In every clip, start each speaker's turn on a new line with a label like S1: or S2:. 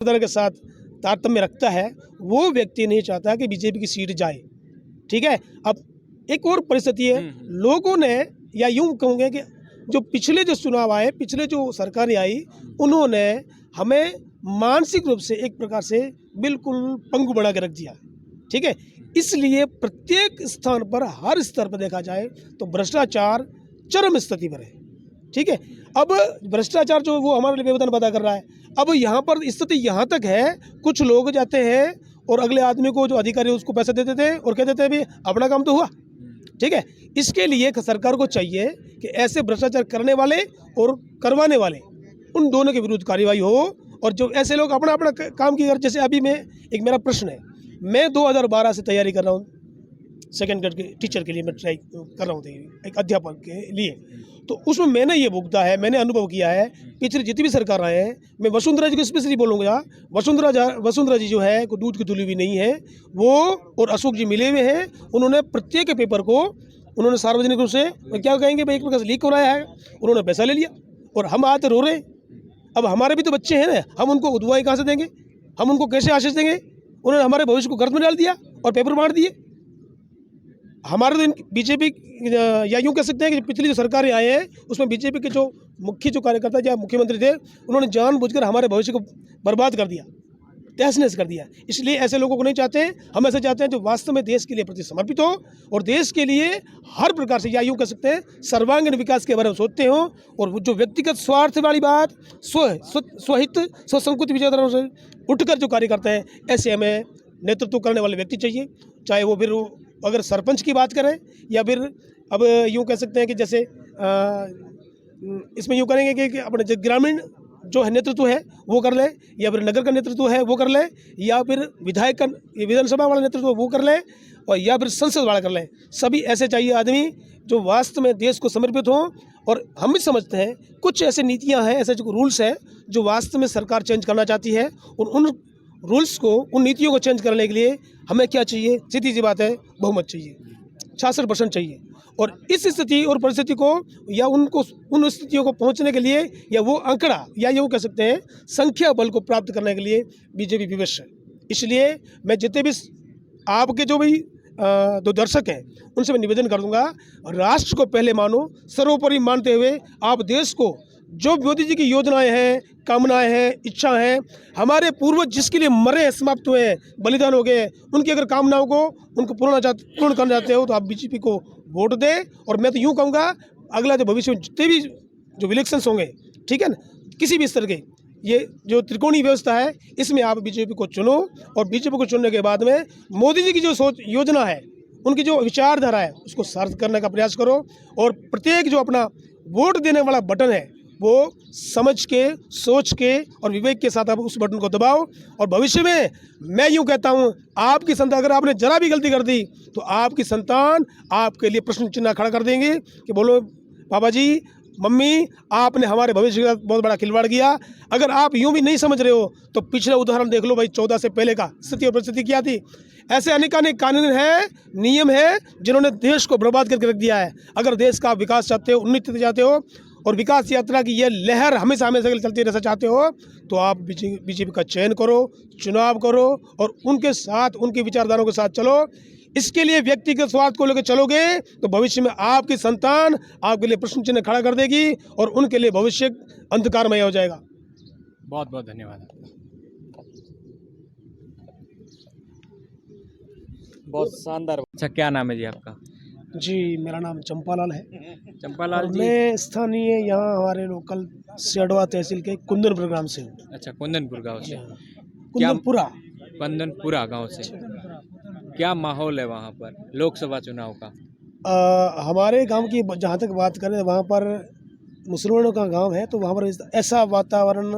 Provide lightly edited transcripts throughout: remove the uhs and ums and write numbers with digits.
S1: तरह के साथ तारतम्य रखता है, वो व्यक्ति नहीं चाहता कि बीजेपी की सीट जाए। ठीक है। अब एक और परिस्थिति है, लोगों ने, या यूं कहूँगे कि जो पिछले जो चुनाव आए, पिछले जो सरकारें आई, उन्होंने हमें मानसिक रूप से एक प्रकार से बिल्कुल पंगु बना के रख दिया। ठीक है। इसलिए प्रत्येक स्थान पर, हर स्तर पर देखा जाए तो भ्रष्टाचार चरम स्थिति पर है। ठीक है। अब भ्रष्टाचार जो वो हमारे लिए व्यवधान पैदा कर रहा है। अब यहाँ पर स्थिति यहाँ तक है, कुछ लोग जाते हैं और अगले आदमी को, जो अधिकारी उसको पैसे दे देते हैं और कह देते हैं भी अपना काम तो हुआ। ठीक है। इसके लिए सरकार को चाहिए कि ऐसे भ्रष्टाचार करने वाले और करवाने वाले, उन दोनों के विरुद्ध कार्रवाई हो। और जो ऐसे लोग अपना अपना काम की, जैसे अभी एक मेरा प्रश्न है, मैं 2012 से तैयारी कर रहा हूँ, सेकेंड ग्रेड के टीचर के लिए मैं ट्राई कर रहा हूँ, एक अध्यापक के लिए। तो उसमें मैंने ये भुगता है, मैंने अनुभव किया है, पिछले जितनी भी सरकार आए हैं, मैं वसुंधरा जी को स्पेशली बोलूँगा। वसुंधरा जी जो है, कोई दूध की धुली भी नहीं है वो, और अशोक जी मिले हुए हैं। उन्होंने प्रत्येक पेपर को उन्होंने सार्वजनिक रूप से, क्या कहेंगे भाई, एक प्रकार से लीक कराया है, उन्होंने पैसा ले लिया और हम आज रो रहे हैं। अब हमारे भी तो बच्चे हैं ना, हम उनको दुआएं कहाँ से देंगे, हम उनको कैसे आशीष देंगे? उन्होंने हमारे भविष्य को गर्त में डाल दिया और पेपर बांट दिए। हमारे तो बीजेपी, या यूँ कह सकते हैं कि पिछली जो सरकारें आए हैं उसमें बीजेपी के जो मुख्य जो कार्यकर्ता या मुख्यमंत्री थे, उन्होंने जानबूझकर हमारे भविष्य को बर्बाद कर दिया, तहस-नहस कर दिया। इसलिए ऐसे लोगों को नहीं चाहते हैं। हम ऐसे चाहते हैं जो वास्तव में देश के लिए प्रति समर्पित हो और देश के लिए हर प्रकार से, या यूँ कह सकते हैं सर्वांगीण विकास के बारे में सोचते हो, और जो व्यक्तिगत स्वार्थ वाली बात, स्वहित स्वसंकुचित विचारधाराओं से उठकर जो कार्य करते हैं, ऐसे हमें नेतृत्व करने वाले व्यक्ति चाहिए। चाहे वो फिर अगर सरपंच की बात करें, या फिर अब यूँ कह सकते हैं कि जैसे इसमें यूँ करेंगे कि अपने जो ग्रामीण जो है नेतृत्व है वो कर ले, या फिर नगर का नेतृत्व है वो कर ले, या फिर विधायक का, विधानसभा वाला नेतृत्व वो कर ले, और या फिर संसद वाला कर ले। सभी ऐसे चाहिए आदमी जो वास्तव में देश को समर्पित हों। और हम भी समझते हैं कुछ ऐसे नीतियाँ हैं, ऐसे जो रूल्स हैं जो वास्तव में सरकार चेंज करना चाहती है, और उन रूल्स को, उन नीतियों को चेंज करने के लिए हमें क्या चाहिए? सीधी सी बात है, बहुमत चाहिए, 66% चाहिए। और इस स्थिति और परिस्थिति को, या उन स्थितियों को पहुंचने के लिए, या वो आंकड़ा, या यूँ कह सकते हैं संख्या बल को प्राप्त करने के लिए बीजेपी विवश है। इसलिए मैं जितने भी आपके जो भी दो दर्शक हैं, उनसे मैं निवेदन कर दूंगा, राष्ट्र को पहले मानो, सर्वोपरि मानते हुए आप देश को, जो मोदी जी की योजनाएं हैं, कामनाएं हैं, इच्छा हैं, हमारे पूर्वज जिसके लिए मरे हैं, समाप्त हुए हैं, बलिदान हो गए, उनकी अगर कामनाओं को उनको पूर्ण करना चाहते हो तो आप बीजेपी को वोट दें। और मैं तो यूँ कहूँगा, अगला जो भविष्य में जितने भी जो इलेक्शंस होंगे, ठीक है ना, किसी भी स्तर के, ये जो त्रिकोणीय व्यवस्था है, इसमें आप बीजेपी को चुनो। और बीजेपी को चुनने के बाद में मोदी जी की जो सोच योजना है, उनकी जो विचारधारा है, उसको सार्थ करने का प्रयास करो। और प्रत्येक जो अपना वोट देने वाला बटन है, वो समझ के, सोच के और विवेक के साथ आप उस बटन को दबाओ। और भविष्य में मैं यूँ कहता हूँ, आपकी संतान, अगर आपने जरा भी गलती कर दी तो आपकी संतान आपके लिए प्रश्न चिन्ह खड़ा कर देंगे कि बोलो पापा जी, मम्मी, आपने हमारे भविष्य का बहुत बड़ा खिलवाड़ किया। अगर आप यूँ भी नहीं समझ रहे हो तो पिछला उदाहरण देख लो भाई, 14 से पहले का स्थिति और परिस्थिति क्या थी। ऐसे अनेकानेक कानून है, नियम है, जिन्होंने देश को बर्बाद करके रख दिया है। अगर देश का विकास चाहते हो, उन्नति चाहते हो, और विकास यात्रा की यह लहर हमेशा हमेशा चलती रहना चाहते हो, तो आप बीजेपी का चयन करो, चुनाव करो, और उनके साथ, उनकी विचारधाराओं के साथ चलो। इसके लिए व्यक्तिगत स्वार्थ को लेकर चलोगे तो भविष्य में आपकी संतान आपके लिए प्रश्न चिन्ह खड़ा कर देगी, और उनके लिए भविष्य अंधकारमय हो जाएगा।
S2: बहुत बहुत धन्यवाद। बहुत शानदार। अच्छा, क्या नाम है जी आपका?
S1: जी, मेरा नाम चंपालाल है।
S2: चंपालाल जी,
S1: मैं स्थानीय यहाँ हमारे लोकल सेडवा तहसील के कुंदनपुर ग्राम से हूँ।
S2: अच्छा, कुंदनपुर गांव से।
S1: कुंदनपुरा
S2: गांव से। क्या माहौल है वहाँ पर लोकसभा चुनाव का?
S1: हमारे गांव की जहाँ तक बात करें, वहाँ पर मुसलमानों का गांव है, तो वहाँ पर ऐसा वातावरण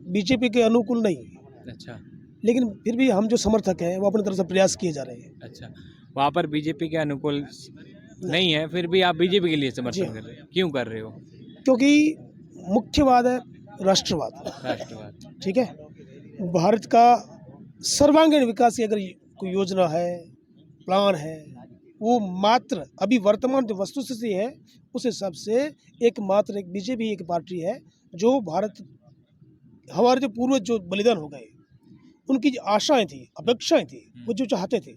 S1: बीजेपी के अनुकूल नहीं है।
S2: अच्छा,
S1: लेकिन फिर भी हम जो समर्थक हैं वो अपनी तरफ से प्रयास किए जा रहे हैं।
S2: अच्छा, वहाँ पर बीजेपी के अनुकूल नहीं है, फिर भी आप बीजेपी के लिए समर्थन कर रहे हो, क्यों कर रहे हो?
S1: क्योंकि मुख्य बात है राष्ट्रवाद। ठीक है, भारत का सर्वांगीण विकास की अगर कोई योजना है, प्लान है, वो मात्र अभी वर्तमान जो वस्तुस्थिति है उस हिसाब से एक बीजेपी एक पार्टी है जो भारत, हमारे जो पूर्वज जो बलिदान हो गए, उनकी जो आशाएं थी, अपेक्षाएं थी, वो जो चाहते थे,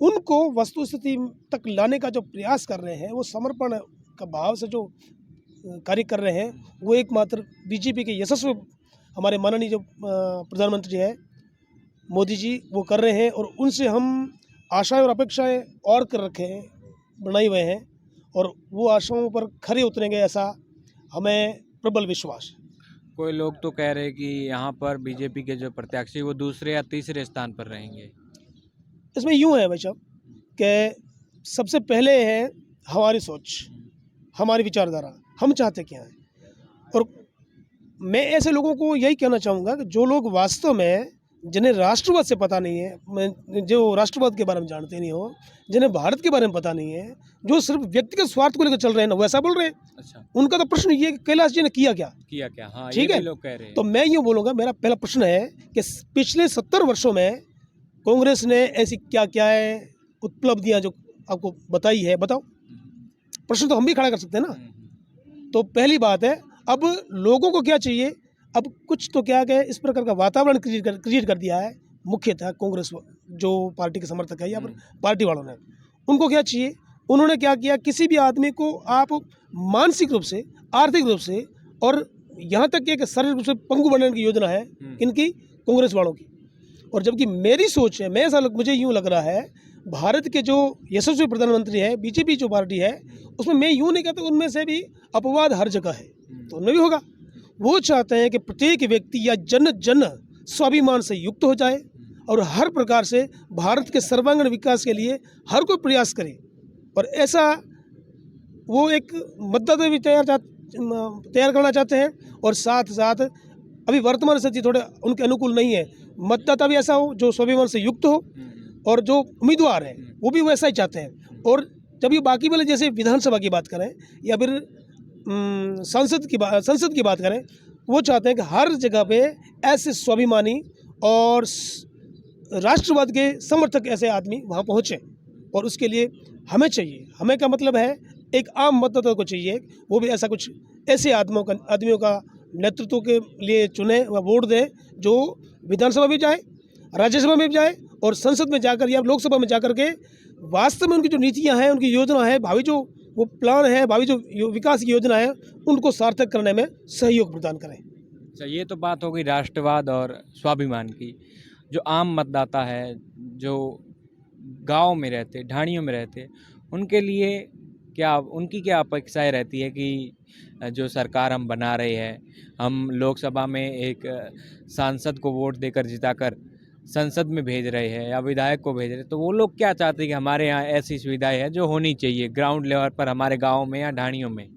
S1: उनको वस्तुस्थिति तक लाने का जो प्रयास कर रहे हैं, वो समर्पण का भाव से जो कार्य कर रहे हैं, वो एकमात्र बीजेपी के यशस्वी हमारे माननीय जो प्रधानमंत्री है मोदी जी वो कर रहे हैं। और उनसे हम आशाएं और अपेक्षाएं और कर रखे हैं, बनाए हुए हैं, और वो आशाओं पर खरे उतरेंगे ऐसा हमें प्रबल विश्वास है।
S2: कोई लोग तो कह रहे हैं कि यहाँ पर बीजेपी के जो प्रत्याशी वो दूसरे या तीसरे स्थान पर रहेंगे।
S1: इसमें यूँ है भाई साहब कि सबसे पहले है हमारी सोच, हमारी विचारधारा, हम चाहते क्या हैं। और मैं ऐसे लोगों को यही कहना चाहूँगा कि जो लोग वास्तव में जिन्हें राष्ट्रवाद से पता नहीं है, जो राष्ट्रवाद के बारे में जानते नहीं हो, जिन्हें भारत के बारे में पता नहीं है, जो सिर्फ व्यक्तिगत स्वार्थ को लेकर चल रहे हैं ना, वैसा बोल रहे हैं।
S2: अच्छा,
S1: उनका तो प्रश्न ये है कि कैलाश जी ने किया क्या।
S2: हाँ,
S1: ठीक
S2: ये
S1: है,
S2: भी लोग कह रहे हैं।
S1: तो मैं यूँ बोलूँगा, मेरा पहला प्रश्न है कि पिछले 70 वर्षों में कांग्रेस ने ऐसी क्या क्या है उपलब्धियाँ जो आपको बताई है, बताओ। प्रश्न तो हम भी खड़ा कर सकते हैं ना। तो पहली बात है, अब लोगों को क्या चाहिए, अब कुछ तो क्या है इस प्रकार का वातावरण क्रिएट कर दिया है, मुख्यतः कांग्रेस जो पार्टी के समर्थक है या फिर पार्टी वालों ने, उनको क्या चाहिए, उन्होंने क्या किया, किसी भी आदमी को आप मानसिक रूप से, आर्थिक रूप से और यहाँ तक कि शारीरिक रूप से पंगु बनाने की योजना है इनकी, कांग्रेस वालों की। और जबकि मेरी सोच है, मुझे यूँ लग रहा है, भारत के जो यशस्वी प्रधानमंत्री है, बीजेपी जो पार्टी है, उसमें मैं यूँ नहीं कहता, उनमें से भी अपवाद हर जगह है, तो उनमें भी होगा। वो चाहते हैं कि प्रत्येक व्यक्ति या जन स्वाभिमान से युक्त हो जाए और हर प्रकार से भारत के सर्वांगीण विकास के लिए हर कोई प्रयास करे। और ऐसा वो एक मतदाता भी तैयार करना चाहते हैं, और साथ साथ अभी वर्तमान स्थिति थोड़े उनके अनुकूल नहीं है, मतदाता भी ऐसा हो जो स्वाभिमान से युक्त हो, और जो उम्मीदवार हैं वो भी वैसा ही चाहते हैं। और जब ये बाकी वाले जैसे विधानसभा की बात करें या फिर संसद की बात करें, वो चाहते हैं कि हर जगह पे ऐसे स्वाभिमानी और राष्ट्रवाद के समर्थक ऐसे आदमी वहाँ पहुँचे। और उसके लिए हमें चाहिए, हमें का मतलब है एक आम मतदाता को चाहिए, वो भी ऐसा कुछ ऐसे आदमियों का नेतृत्व के लिए चुने व वोट दे, जो विधानसभा में जाए, राज्यसभा में जाए और संसद में जाकर या लोकसभा में जाकर के वास्तव में उनकी जो नीतियां हैं, उनकी योजना है, भावी जो वो प्लान है, भावी जो विकास की योजना है, उनको सार्थक करने में सहयोग प्रदान करें।
S2: अच्छा, ये तो बात हो गई राष्ट्रवाद और स्वाभिमान की। जो आम मतदाता है, जो गांव में रहते, ढाणियों में रहते, उनके लिए उनकी क्या अपेक्षाएं रहती है कि जो सरकार हम बना रहे हैं, हम लोकसभा में एक सांसद को वोट देकर जिताकर संसद में भेज रहे हैं या विधायक को भेज रहे हैं, तो वो लोग क्या चाहते हैं कि हमारे यहाँ ऐसी सुविधाएं हैं जो होनी चाहिए ग्राउंड लेवल पर हमारे गाँव में या ढाणियों में।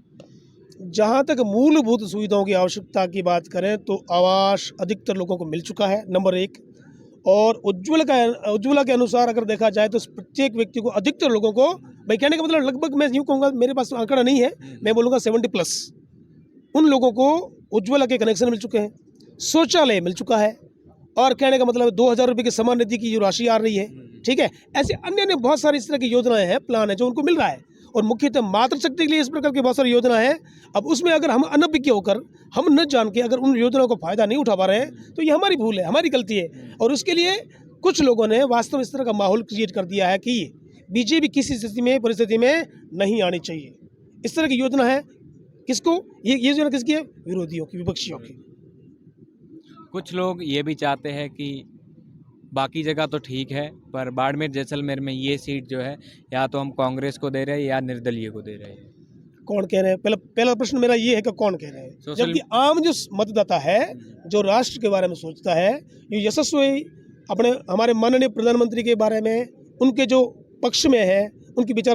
S1: जहाँ तक मूलभूत सुविधाओं की आवश्यकता की बात करें तो आवास अधिकतर लोगों को मिल चुका है, नंबर 1। और उज्ज्वला के अनुसार अगर देखा जाए तो प्रत्येक व्यक्ति को, अधिकतर लोगों को, भाई कहने का मतलब लगभग मैं यूँ कहूँगा, मेरे पास आंकड़ा नहीं है, मैं बोलूँगा 70+ उन लोगों को उज्ज्वला के कनेक्शन मिल चुके हैं, शौचालय मिल चुका है, और कहने का मतलब 2000 रुपये की समान निधि की जो राशि आ रही है, ठीक है। ऐसे अन्य बहुत सारी इस तरह की योजनाएं हैं, प्लान है जो उनको मिल रहा है। और मुख्यतः मातृशक्ति के लिए इस प्रकार की बहुत सारी योजना है। अब उसमें अगर हम अनभिज्ञ होकर, हम न जान के अगर उन योजनाओं को फ़ायदा नहीं उठा पा रहे हैं, तो ये हमारी भूल है, हमारी गलती है। और उसके लिए कुछ लोगों ने वास्तव में इस तरह का माहौल क्रिएट कर दिया है कि बीजेपी किसी परिस्थिति में नहीं आनी चाहिए। इस तरह की योजना है, किसको ये योजना किसकी है? विरोधियों की, विपक्षियों की।
S2: कुछ लोग ये भी चाहते हैं कि बाकी जगह तो ठीक है, पर बाड़मेर जैसलमेर में ये सीट जो है या तो हम कांग्रेस को दे रहे हैं या निर्दलीय को दे रहे हैं।
S1: कौन कह रहे हैं? पहला प्रश्न मेरा ये है कि कौन कह रहे हैं, जबकि आम जो मतदाता है, जो राष्ट्र के बारे में सोचता है, ये यशस्वी हमारे माननीय प्रधानमंत्री के बारे में, उनके जो पक्ष में है, उनकी विचार